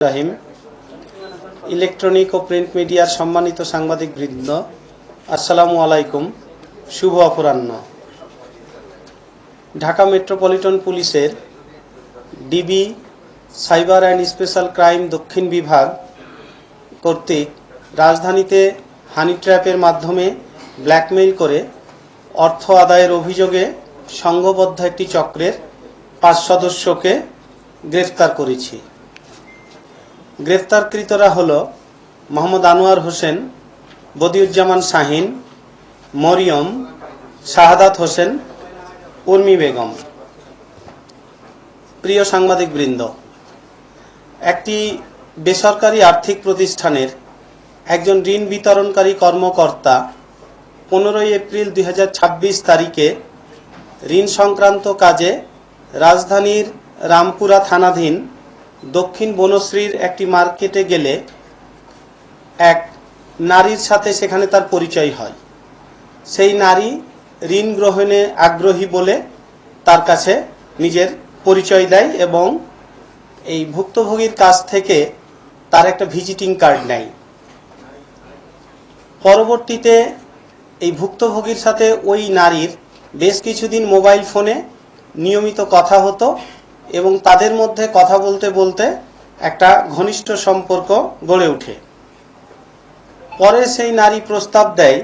রাহিম electronic ও print মিডিয়ার সম্মানিত সাংবাদিক বৃন্দ, আসসালামু আলাইকুম। শুভ অপরাহ্ন। ঢাকা মেট্রোপলিটন পুলিশের DB cyber and special crime দক্ষিণ বিভাগ কর্তৃক রাজধানীতে হানি ট্র্যাপের মাধ্যমে ব্ল্যাকমেইল করে অর্থ আদায়ের অভিযোগে সংঘবদ্ধ একটি চক্রের 5 সদস্যকে গ্রেফতার করেছি। গ্রেফতারকৃতরা হল মোহাম্মদ আনোয়ার হোসেন, বদিউজ্জামান শাহিন, মরিয়ম, শাহাদাত হোসেন, উর্মি বেগম। প্রিয় সাংবাদিকবৃন্দ, একটি বেসরকারি আর্থিক প্রতিষ্ঠানের একজন ঋণ বিতরণকারী কর্মকর্তা 15 এপ্রিল 2026 তারিখে ঋণ সংক্রান্ত কাজে রাজধানীর রামপুরা থানাধীন দক্ষিণ বনশ্রীর একটি মার্কেটে গেলে এক নারীর সাথে সেখানে তার পরিচয় হয়। সেই নারী ঋণ গ্রহণে আগ্রহী বলে তার কাছে নিজের পরিচয় দেয় এবং এই ভুক্তভোগীর কাছ থেকে তার একটা ভিজিটিং কার্ড নেয়। পরবর্তীতে এই ভুক্তভোগীর সাথে ওই নারীর বেশ কিছুদিন মোবাইল ফোনে নিয়মিত কথা হতো এবং তাদের মধ্যে কথা বলতে বলতে একটা ঘনিষ্ঠ সম্পর্ক গড়ে ওঠে। পরে সেই নারী প্রস্তাব দেয়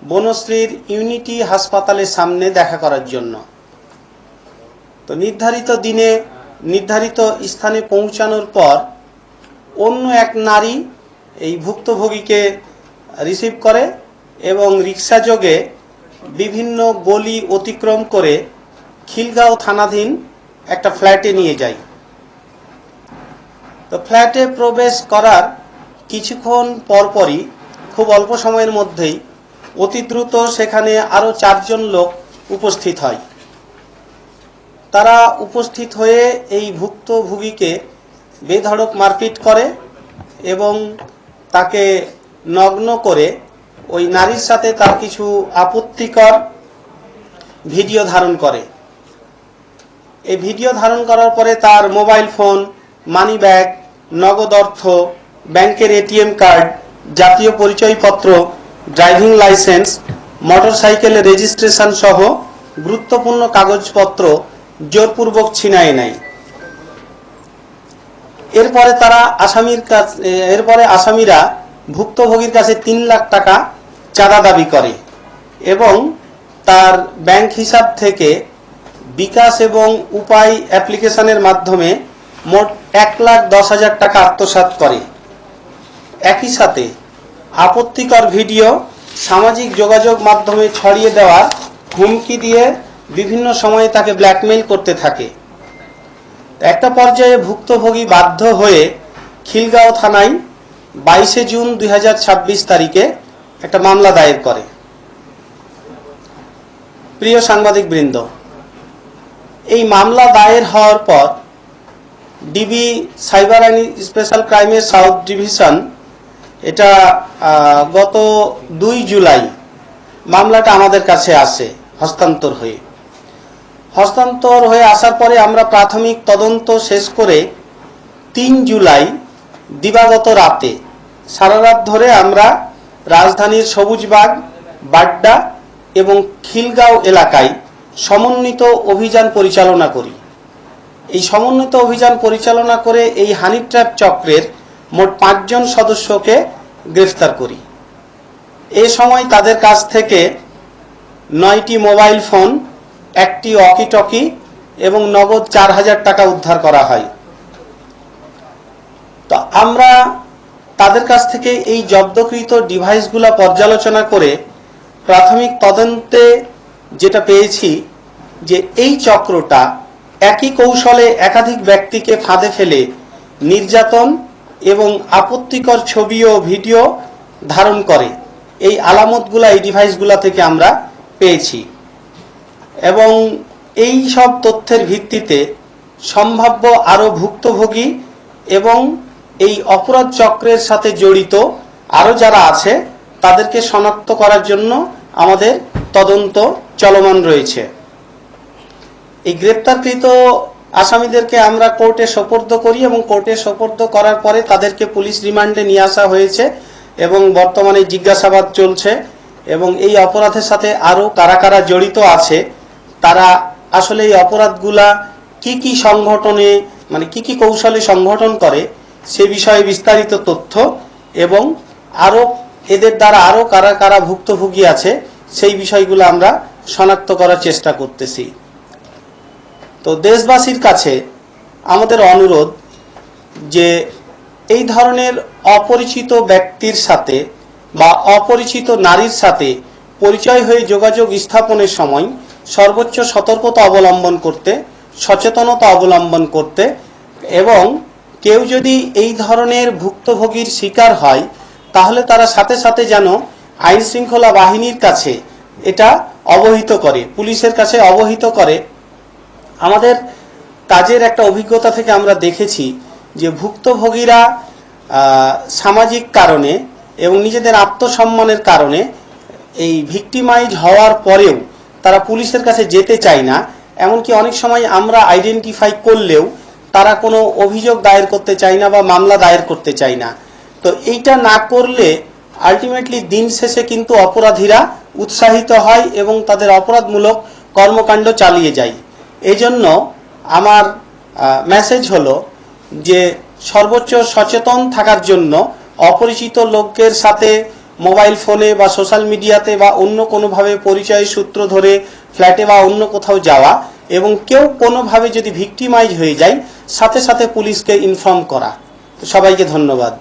বনশ্রীর ইউনিটি হাসপাতালের সামনে দেখা করার জন্য। তো নির্ধারিত দিনে নির্ধারিত স্থানে পৌঁছানোর পর অন্য এক নারী এই ভুক্তভোগীকে রিসিভ করে এবং রিক্সাযোগে বিভিন্ন গলি অতিক্রম করে খিলগাঁও থানাধীন একটা ফ্ল্যাটে নিয়ে যায়। তো ফ্ল্যাটে প্রবেশ করার কিছুক্ষণ পরপরই খুব অল্প সময়ের মধ্যেই অতি দ্রুত সেখানে আরও 4 জন লোক উপস্থিত হয়। তারা উপস্থিত হয়ে এই ভুক্তভোগীকে বেধড়ক মারপিট করে এবং তাকে নগ্ন করে ওই নারীর সাথে তার কিছু আপত্তিকর ভিডিও ধারণ করে। এই ভিডিও ধারণ করার পরে তার মোবাইল ফোন, মানি ব্যাগ, নগদ অর্থ, ব্যাংকের এটিএম কার্ড, জাতীয় পরিচয়পত্র, ড্রাইভিং লাইসেন্স, মোটরসাইকেলের রেজিস্ট্রেশন সহ গুরুত্বপূর্ণ কাগজপত্র জোরপূর্বক ছিনিয়ে নেয়। এরপরে আসামিরা ভুক্তভোগীর কাছে 3 লাখ টাকা চাঁদা দাবি করে এবং তার ব্যাংক হিসাব থেকে বিকাশ এবং উপায় অ্যাপ্লিকেশনের মাধ্যমে মোট 1,10,000 টাকা আত্মসাৎ করে। একই সাথে আপত্তিকর ভিডিও সামাজিক যোগাযোগ মাধ্যমে ছড়িয়ে দেওয়ার হুমকি দিয়ে বিভিন্ন সময়ে তাকে ব্ল্যাকমেইল করতে থাকে। একটা পর্যায়ে ভুক্তভোগী বাধ্য হয়ে খিলগাঁও থানায় 22 জুন 2026 তারিখে একটা মামলা দায়ের করে। প্রিয় সাংবাদিকবৃন্দ, এই মামলা দায়ের হওয়ার পর ডিবি সাইবার অ্যান্ড স্পেশাল ক্রাইমের সাউথ ডিভিশন এটা গত 2 জুলাই মামলাটা আমাদের কাছে আসে হস্তান্তর হয়ে আসার পরে আমরা প্রাথমিক তদন্ত শেষ করে 3 জুলাই দিবাগত রাতে সারা রাত ধরে আমরা রাজধানীর সবুজবাগ, বাড্ডা এবং খিলগাঁও এলাকায় সমন্বিত অভিযান পরিচালনা করি। এই সমন্বিত অভিযান পরিচালনা করে এই হানি ট্র্যাপ চক্রের মোট 5 জন সদস্যকে গ্রেফতার করি। এই সময় তাদের কাছ থেকে 9টি মোবাইল ফোন, 1টি ওয়াকি-টকি এবং নগদ 4,000 টাকা উদ্ধার করা হয়। তো আমরা তাদের কাছ থেকে এই জব্দকৃত ডিভাইসগুলো পর্যালোচনা করে প্রাথমিক তদন্তে যেটা পেয়েছি যে এই চক্রটা একই কৌশলে একাধিক ব্যক্তিকে ফাঁদে ফেলে নির্যাতন এবং আপত্তিকর ছবি ও ভিডিও ধারণ করে। এই আলামতগুলা এই ডিভাইসগুলা থেকে আমরা পেয়েছি এবং এই সব তথ্যের ভিত্তিতে সম্ভাব্য আরও ভুক্তভোগী এবং এই অপরাধ চক্রের সাথে জড়িত আরও যারা আছে তাদেরকে শনাক্ত করার জন্য আমাদের তদন্ত চলমান রয়েছে। এই গ্রেপ্তারকৃত আসামিদেরকে আমরা কোর্টে সোপর্দ করি এবং কোর্টে সোপর্দ করার পরে তাদেরকে পুলিশ রিমান্ডে নিয়ে আসা হয়েছে এবং বর্তমানে জিজ্ঞাসাবাদ চলছে। এবং এই অপরাধের সাথে আরও কারা কারা জড়িত আছে, তারা আসলে এই অপরাধগুলা কি কি সংগঠনে মানে কি কি কৌশলে সংগঠন করে সে বিষয়ে বিস্তারিত তথ্য এবং আরও এদের দ্বারা আরও কারা কারা ভুক্তভোগী আছে সেই বিষয়গুলো আমরা শনাক্ত করার চেষ্টা করতেছি। তো দেশবাসীর কাছে আমাদের অনুরোধ যে এই ধরনের অপরিচিত ব্যক্তির সাথে বা অপরিচিত নারীর সাথে পরিচয় হয়ে যোগাযোগ স্থাপনের সময় সর্বোচ্চ সতর্কতা অবলম্বন করতে, সচেতনতা অবলম্বন করতে এবং কেউ যদি এই ধরনের ভুক্তভোগীর শিকার হয় তাহলে তারা সাথে সাথে যেন আইন শৃঙ্খলা বাহিনীর কাছে এটা অবহিত করে, পুলিশের কাছে অবহিত করে। আমাদের কাজের একটা অভিজ্ঞতা থেকে আমরা দেখেছি যে ভুক্তভোগীরা সামাজিক কারণে এবং নিজেদের আত্মসম্মানের কারণে এই ভিক্টিমাইজ হওয়ার পরেও তারা পুলিশের কাছে যেতে চায় না। এমনকি অনেক সময় আমরা আইডেন্টিফাই করলেও তারা কোনো অভিযোগ দায়ের করতে চায় না বা মামলা দায়ের করতে চায় না। তো এইটা না করলে আলটিমেটলি দিন শেষে কিন্তু অপরাধীরা উৎসাহিত হয় এবং তাদের অপরাধমূলক কর্মকাণ্ড চালিয়ে যায়। এই জন্য আমার মেসেজ হলো যে সর্বোচ্চ সচেতন থাকার জন্য অপরিচিত লোকের সাথে মোবাইল ফোনে বা সোশ্যাল মিডিয়াতে বা অন্য কোনোভাবে পরিচয় সূত্র ধরে ফ্ল্যাটে বা অন্য কোথাও যাওয়া এবং কেউ কোনোভাবে যদি ভিক্টিমাইজ হয়ে যায় সাথে সাথে পুলিশকে ইনফর্ম করা। তো সবাইকে ধন্যবাদ।